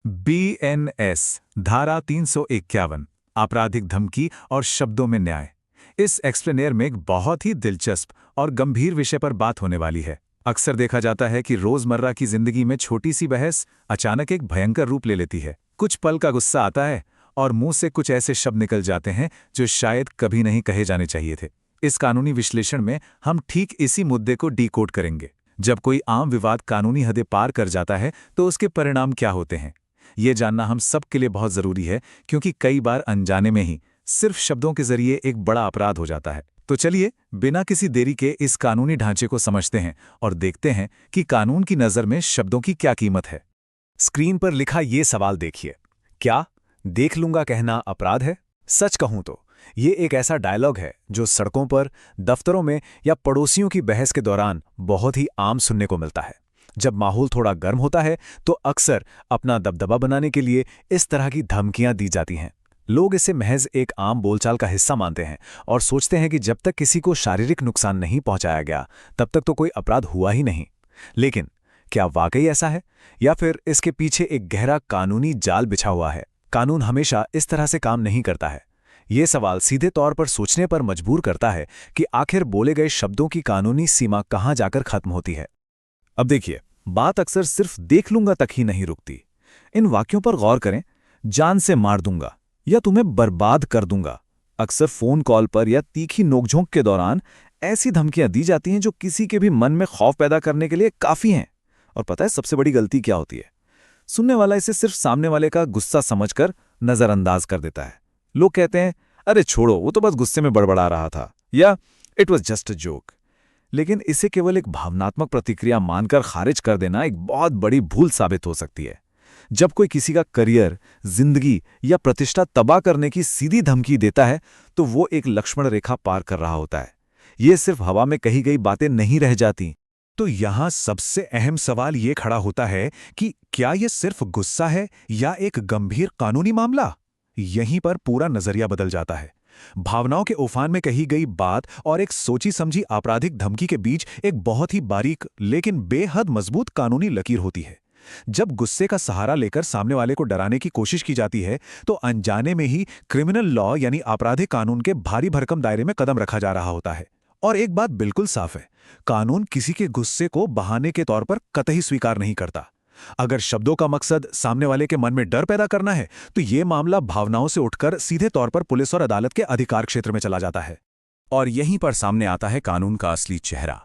BNS धारा 351 आपराधिक धमकी और शब्दों में न्याय। इस एक्सप्लेनेयर में एक बहुत ही दिलचस्प और गंभीर विषय पर बात होने वाली है। अक्सर देखा जाता है कि रोजमर्रा की जिंदगी में छोटी सी बहस अचानक एक भयंकर रूप ले लेती है। कुछ पल का गुस्सा आता है और मुंह से कुछ ऐसे शब्द निकल जाते हैं जो शायद कभी नहीं कहे जाने चाहिए थे। इस कानूनी विश्लेषण में हम ठीक इसी मुद्दे को डिकोड करेंगे। जब कोई आम विवाद कानूनी हदें पार कर जाता है तो उसके परिणाम क्या होते हैं, ये जानना हम सब के लिए बहुत जरूरी है, क्योंकि कई बार अनजाने में ही सिर्फ शब्दों के जरिए एक बड़ा अपराध हो जाता है। तो चलिए बिना किसी देरी के इस कानूनी ढांचे को समझते हैं और देखते हैं कि कानून की नज़र में शब्दों की क्या कीमत है। स्क्रीन पर लिखा ये सवाल देखिए, क्या देख लूंगा कहना अपराध है? सच कहूं तो ये एक ऐसा डायलॉग है जो सड़कों पर, दफ्तरों में या पड़ोसियों की बहस के दौरान बहुत ही आम सुनने को मिलता है। जब माहौल थोड़ा गर्म होता है तो अक्सर अपना दबदबा बनाने के लिए इस तरह की धमकियां दी जाती हैं। लोग इसे महज एक आम बोलचाल का हिस्सा मानते हैं और सोचते हैं कि जब तक किसी को शारीरिक नुकसान नहीं पहुंचाया गया तब तक तो कोई अपराध हुआ ही नहीं। लेकिन क्या वाकई ऐसा है, या फिर इसके पीछे एक गहरा कानूनी जाल बिछा हुआ है? कानून हमेशा इस तरह से काम नहीं करता है। ये सवाल सीधे तौर पर सोचने पर मजबूर करता है कि आखिर बोले गए शब्दों की कानूनी सीमा कहाँ जाकर खत्म होती है। अब देखिए, बात अक्सर सिर्फ देख लूंगा तक ही नहीं रुकती। इन वाक्यों पर गौर करें। जान से मार दूंगा या तुम्हें बर्बाद कर दूंगा। अक्सर फोन कॉल पर या तीखी नोकझोंक के दौरान ऐसी धमकियां दी जाती हैं जो किसी के भी मन में खौफ पैदा करने के लिए काफी हैं। और पता है सबसे बड़ी गलती क्या होती है? सुनने वाला इसे सिर्फ सामने वाले का गुस्सा समझकर नजरअंदाज कर देता है। लोग कहते हैं, अरे छोड़ो, वो तो बस गुस्से में बड़बड़ा रहा था, या it was just a joke. लेकिन इसे केवल एक भावनात्मक प्रतिक्रिया मानकर खारिज कर देना एक बहुत बड़ी भूल साबित हो सकती है। जब कोई किसी का करियर, जिंदगी या प्रतिष्ठा तबाह करने की सीधी धमकी देता है तो वो एक लक्ष्मण रेखा पार कर रहा होता है। ये सिर्फ हवा में कही गई बातें नहीं रह जाती। तो यहां सबसे अहम सवाल ये खड़ा होता है कि क्या यह सिर्फ गुस्सा है या एक गंभीर कानूनी मामला? यहीं पर पूरा नजरिया बदल जाता है। भावनाओं के उफान में कही गई बात और एक सोची समझी आपराधिक धमकी के बीच एक बहुत ही बारीक लेकिन बेहद मजबूत कानूनी लकीर होती है। जब गुस्से का सहारा लेकर सामने वाले को डराने की कोशिश की जाती है तो अनजाने में ही क्रिमिनल लॉ यानी आपराधिक कानून के भारी भरकम दायरे में कदम रखा जा रहा होता है। और एक बात बिल्कुल साफ है, कानून किसी के गुस्से को बहाने के तौर पर कतई स्वीकार नहीं करता। अगर शब्दों का मकसद सामने वाले के मन में डर पैदा करना है तो यह मामला भावनाओं से उठकर सीधे तौर पर पुलिस और अदालत के अधिकार क्षेत्र में चला जाता है। और यहीं पर सामने आता है कानून का असली चेहरा।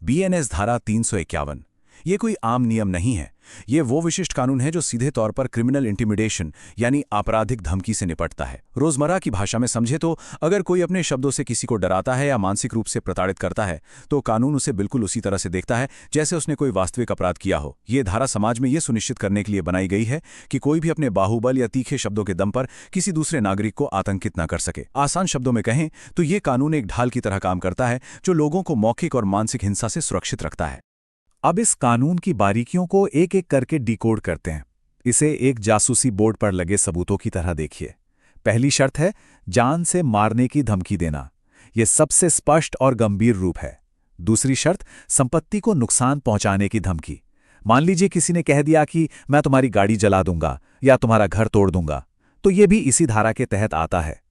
BNS धारा 351 ये कोई आम नियम नहीं है। ये वो विशिष्ट कानून है जो सीधे तौर पर क्रिमिनल इंटिमिडेशन यानी आपराधिक धमकी से निपटता है। रोजमर्रा की भाषा में समझे तो अगर कोई अपने शब्दों से किसी को डराता है या मानसिक रूप से प्रताड़ित करता है तो कानून उसे बिल्कुल उसी तरह से देखता है जैसे उसने कोई वास्तविक अपराध किया हो। ये धारा समाज में ये सुनिश्चित करने के लिए बनाई गई है कि कोई भी अपने बाहुबल या तीखे शब्दों के दम पर किसी दूसरे नागरिक को आतंकित न कर सके। आसान शब्दों में कहें तो ये कानून एक ढाल की तरह काम करता है जो लोगों को मौखिक और मानसिक हिंसा से सुरक्षित रखता है। अब इस कानून की बारीकियों को एक एक करके डिकोड करते हैं। इसे एक जासूसी बोर्ड पर लगे सबूतों की तरह देखिए। पहली शर्त है जान से मारने की धमकी देना। यह सबसे स्पष्ट और गंभीर रूप है। दूसरी शर्त संपत्ति को नुकसान पहुंचाने की धमकी। मान लीजिए किसी ने कह दिया कि मैं तुम्हारी गाड़ी जला दूंगा या तुम्हारा घर तोड़ दूंगा, तो यह भी इसी धारा के तहत आता है।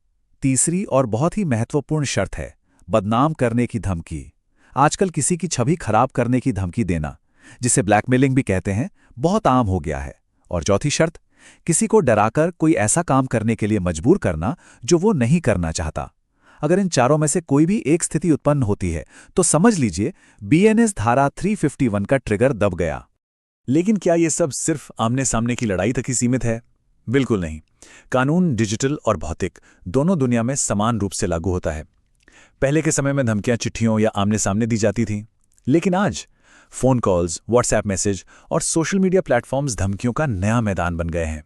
तीसरी और बहुत ही महत्वपूर्ण शर्त है बदनाम करने की धमकी। आजकल किसी की छवि खराब करने की धमकी देना, जिसे ब्लैकमेलिंग भी कहते हैं, बहुत आम हो गया है। और चौथी शर्त, किसी को डराकर कोई ऐसा काम करने के लिए मजबूर करना जो वो नहीं करना चाहता। अगर इन चारों में से कोई भी एक स्थिति उत्पन्न होती है तो समझ लीजिए BNS धारा 351 का ट्रिगर दब गया। लेकिन क्या ये सब सिर्फ आमने सामने की लड़ाई तक ही सीमित है? बिल्कुल नहीं। कानून डिजिटल और भौतिक दोनों दुनिया में समान रूप से लागू होता है। पहले के समय में धमकियां चिट्ठियों या आमने सामने दी जाती थीं, लेकिन आज फोन कॉल्स, व्हाट्सएप मैसेज और सोशल मीडिया प्लेटफॉर्म्स धमकियों का नया मैदान बन गए हैं।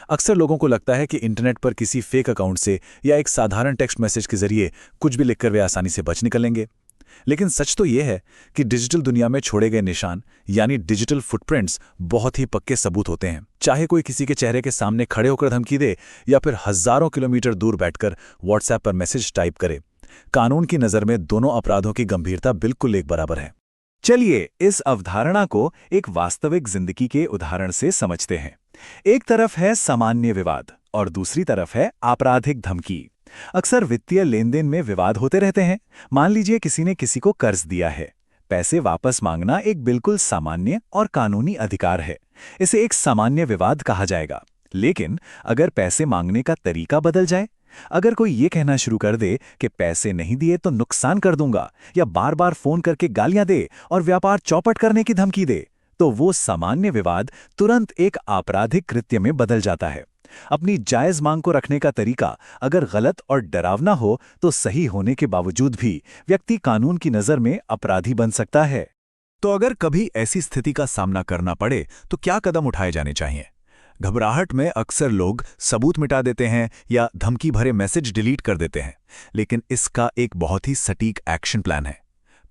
अक्सर लोगों को लगता है कि इंटरनेट पर किसी फेक अकाउंट से या एक साधारण टेक्स्ट मैसेज के जरिए कुछ भी लिखकर वे आसानी से बच निकलेंगे। लेकिन सच तो यह है कि डिजिटल दुनिया में छोड़े गए निशान यानी डिजिटल फुटप्रिंट्स बहुत ही पक्के सबूत होते हैं। चाहे कोई किसी के चेहरे के सामने खड़े होकर धमकी दे या फिर हजारों किलोमीटर दूर बैठकर व्हाट्सएप पर मैसेज टाइप करे, कानून की नज़र में दोनों अपराधों की गंभीरता बिल्कुल एक बराबर है। चलिए इस अवधारणा को एक वास्तविक जिंदगी के उदाहरण से समझते हैं। एक तरफ है सामान्य विवाद और दूसरी तरफ है आपराधिक धमकी। अक्सर वित्तीय लेनदेन में विवाद होते रहते हैं। मान लीजिए किसी ने किसी को कर्ज दिया है। पैसे वापस मांगना एक बिल्कुल सामान्य और कानूनी अधिकार है। इसे एक सामान्य विवाद कहा जाएगा। लेकिन अगर पैसे मांगने का तरीका बदल जाए, अगर कोई ये कहना शुरू कर दे कि पैसे नहीं दिए तो नुकसान कर दूंगा, या बार बार फोन करके गालियां दे और व्यापार चौपट करने की धमकी दे, तो वो सामान्य विवाद तुरंत एक आपराधिक कृत्य में बदल जाता है। अपनी जायज मांग को रखने का तरीका अगर गलत और डरावना हो तो सही होने के बावजूद भी व्यक्ति कानून की नजर में अपराधी बन सकता है। तो अगर कभी ऐसी स्थिति का सामना करना पड़े तो क्या कदम उठाए जाने चाहिए? घबराहट में अक्सर लोग सबूत मिटा देते हैं या धमकी भरे मैसेज डिलीट कर देते हैं, लेकिन इसका एक बहुत ही सटीक एक्शन प्लान है।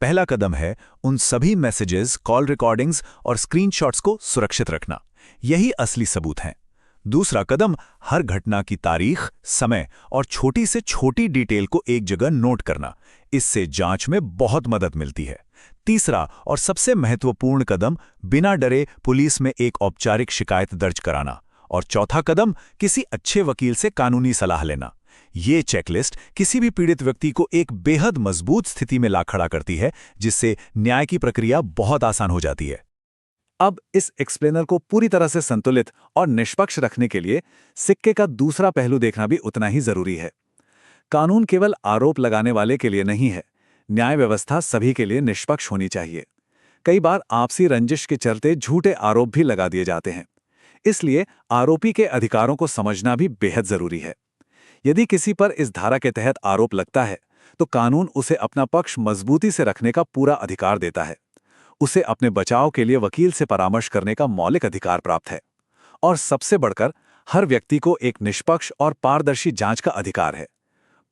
पहला कदम है उन सभी मैसेजेस, कॉल रिकॉर्डिंग्स और स्क्रीनशॉट्स को सुरक्षित रखना। यही असली सबूत हैं। दूसरा कदम, हर घटना की तारीख, समय और छोटी से छोटी डिटेल को एक जगह नोट करना। इससे जांच में बहुत मदद मिलती है। तीसरा और सबसे महत्वपूर्ण कदम, बिना डरे पुलिस में एक औपचारिक शिकायत दर्ज कराना। और चौथा कदम, किसी अच्छे वकील से कानूनी सलाह लेना। ये चेकलिस्ट किसी भी पीड़ित व्यक्ति को एक बेहद मजबूत स्थिति में ला खड़ा करती है, जिससे न्याय की प्रक्रिया बहुत आसान हो जाती है। अब इस एक्सप्लेनर को पूरी तरह से संतुलित और निष्पक्ष रखने के लिए सिक्के का दूसरा पहलू देखना भी उतना ही जरूरी है। कानून केवल आरोप लगाने वाले के लिए नहीं है। न्याय व्यवस्था सभी के लिए निष्पक्ष होनी चाहिए। कई बार आपसी रंजिश के चलते झूठे आरोप भी लगा दिए जाते हैं। इसलिए आरोपी के अधिकारों को समझना भी बेहद जरूरी है। यदि किसी पर इस धारा के तहत आरोप लगता है तो कानून उसे अपना पक्ष मजबूती से रखने का पूरा अधिकार देता है। उसे अपने बचाव के लिए वकील से परामर्श करने का मौलिक अधिकार प्राप्त है। और सबसे बढ़कर, हर व्यक्ति को एक निष्पक्ष और पारदर्शी जांच का अधिकार है।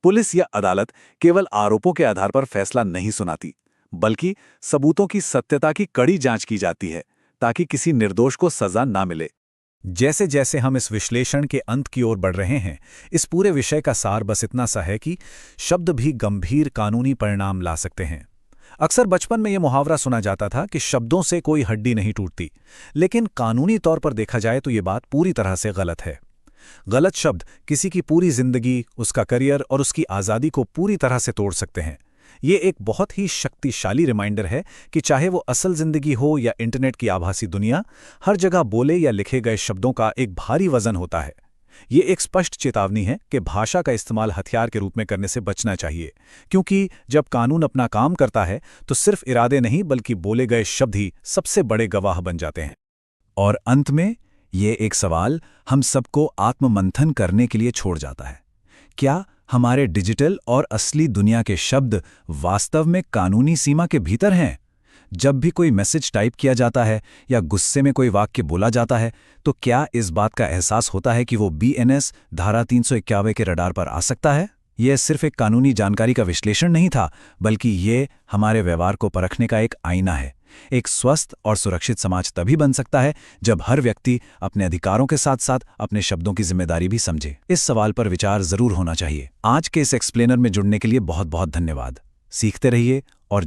पुलिस या अदालत केवल आरोपों के आधार पर फैसला नहीं सुनाती, बल्कि सबूतों की सत्यता की कड़ी जांच की जाती है, ताकि किसी निर्दोष को सजा ना मिले। जैसे जैसे हम इस विश्लेषण के अंत की ओर बढ़ रहे हैं, इस पूरे विषय का सार बस इतना सा है कि शब्द भी गंभीर कानूनी परिणाम ला सकते हैं। अक्सर बचपन में यह मुहावरा सुना जाता था कि शब्दों से कोई हड्डी नहीं टूटती, लेकिन कानूनी तौर पर देखा जाए तो ये बात पूरी तरह से गलत है। गलत शब्द किसी की पूरी जिंदगी, उसका करियर और उसकी आज़ादी को पूरी तरह से तोड़ सकते हैं। ये एक बहुत ही शक्तिशाली रिमाइंडर है कि चाहे वो असल जिंदगी हो या इंटरनेट की आभासी दुनिया, हर जगह बोले या लिखे गए शब्दों का एक भारी वजन होता है। ये एक स्पष्ट चेतावनी है कि भाषा का इस्तेमाल हथियार के रूप में करने से बचना चाहिए, क्योंकि जब कानून अपना काम करता है तो सिर्फ इरादे नहीं बल्कि बोले गए शब्द ही सबसे बड़े गवाह बन जाते हैं। और अंत में ये एक सवाल हम सबको आत्ममंथन करने के लिए छोड़ जाता है। क्या हमारे डिजिटल और असली दुनिया के शब्द वास्तव में कानूनी सीमा के भीतर हैं? जब भी कोई मैसेज टाइप किया जाता है या गुस्से में कोई वाक्य बोला जाता है, तो क्या इस बात का एहसास होता है कि वो BNS धारा 351 के रडार पर आ सकता है? यह सिर्फ एक कानूनी जानकारी का विश्लेषण नहीं था, बल्कि ये हमारे व्यवहार को परखने का एक आईना है। एक स्वस्थ और सुरक्षित समाज तभी बन सकता है जब हर व्यक्ति अपने अधिकारों के साथ साथ अपने शब्दों की जिम्मेदारी भी समझे। इस सवाल पर विचार जरूर होना चाहिए। आज के इस एक्सप्लेनर में जुड़ने के लिए बहुत बहुत धन्यवाद। सीखते रहिए और